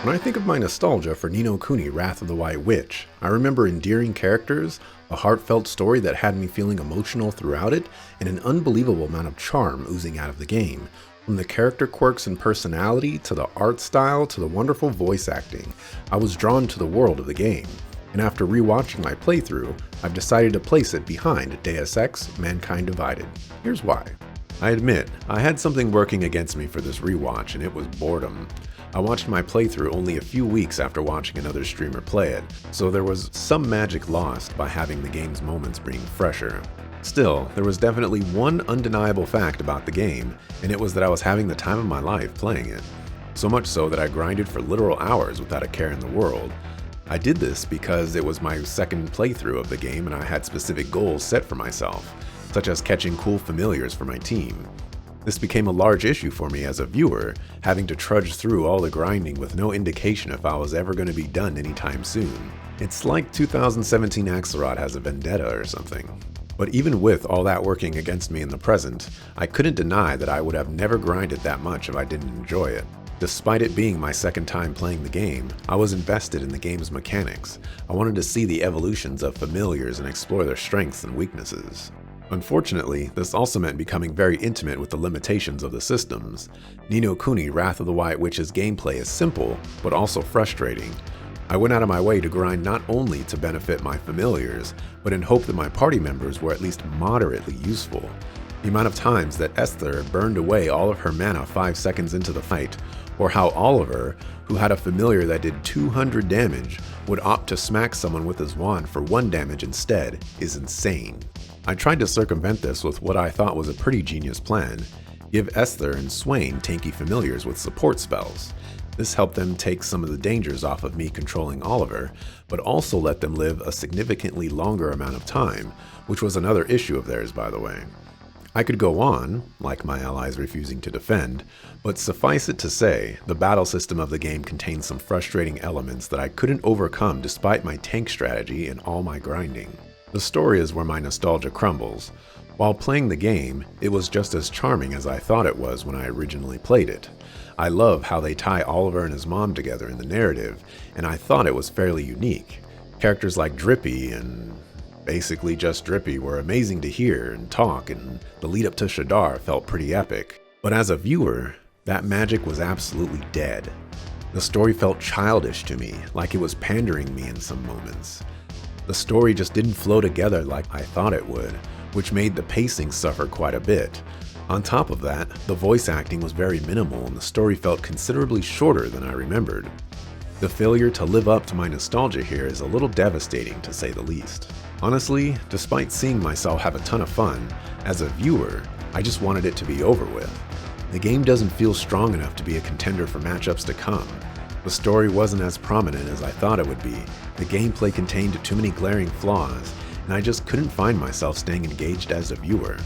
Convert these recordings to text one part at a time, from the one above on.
When I think of my nostalgia for Ni no Kuni Wrath of the White Witch, I remember endearing characters, a heartfelt story that had me feeling emotional throughout it, and an unbelievable amount of charm oozing out of the game. From the character quirks and personality, to the art style, to the wonderful voice acting, I was drawn to the world of the game. And after rewatching my playthrough, I've decided to place it behind Deus Ex: Mankind Divided. Here's why. I admit, I had something working against me for this rewatch, and it was boredom. I watched my playthrough only a few weeks after watching another streamer play it, so there was some magic lost by having the game's moments being fresher. Still, there was definitely one undeniable fact about the game, and it was that I was having the time of my life playing it. So much so that I grinded for literal hours without a care in the world. I did this because it was my second playthrough of the game and I had specific goals set for myself, such as catching cool familiars for my team. This became a large issue for me as a viewer, having to trudge through all the grinding with no indication if I was ever going to be done anytime soon. It's like 2017 Axelrod has a vendetta or something. But even with all that working against me in the present, I couldn't deny that I would have never grinded that much if I didn't enjoy it. Despite it being my second time playing the game, I was invested in the game's mechanics. I wanted to see the evolutions of familiars and explore their strengths and weaknesses. Unfortunately, this also meant becoming very intimate with the limitations of the systems. Ni no Kuni Wrath of the White Witch's gameplay is simple, but also frustrating. I went out of my way to grind not only to benefit my familiars, but in hope that my party members were at least moderately useful. The amount of times that Esther burned away all of her mana 5 seconds into the fight, or how Oliver, who had a familiar that did 200 damage, would opt to smack someone with his wand for 1 damage instead, is insane. I tried to circumvent this with what I thought was a pretty genius plan. Give Esther and Swain tanky familiars with support spells. This helped them take some of the dangers off of me controlling Oliver, but also let them live a significantly longer amount of time, which was another issue of theirs, by the way. I could go on, like my allies refusing to defend, but suffice it to say, the battle system of the game contains some frustrating elements that I couldn't overcome despite my tank strategy and all my grinding. The story is where my nostalgia crumbles. While playing the game, it was just as charming as I thought it was when I originally played it. I love how they tie Oliver and his mom together in the narrative, and I thought it was fairly unique. Characters like Drippy and basically just Drippy were amazing to hear and talk, and the lead up to Shadar felt pretty epic. But as a viewer, that magic was absolutely dead. The story felt childish to me, like it was pandering me in some moments. The story just didn't flow together like I thought it would, which made the pacing suffer quite a bit. On top of that, the voice acting was very minimal and the story felt considerably shorter than I remembered. The failure to live up to my nostalgia here is a little devastating to say the least. Honestly, despite seeing myself have a ton of fun, as a viewer, I just wanted it to be over with. The game doesn't feel strong enough to be a contender for matchups to come. The story wasn't as prominent as I thought it would be, the gameplay contained too many glaring flaws, and I just couldn't find myself staying engaged as a viewer.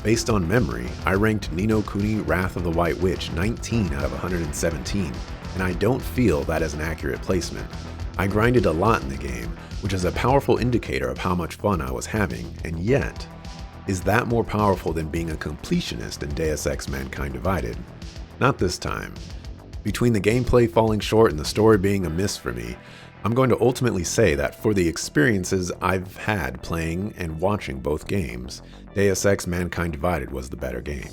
Based on memory, I ranked Ni no Kuni Wrath of the White Witch 19 out of 117, and I don't feel that is an accurate placement. I grinded a lot in the game, which is a powerful indicator of how much fun I was having, and yet, is that more powerful than being a completionist in Deus Ex: Mankind Divided? Not this time. Between the gameplay falling short and the story being a miss for me, I'm going to ultimately say that for the experiences I've had playing and watching both games, Deus Ex: Mankind Divided was the better game.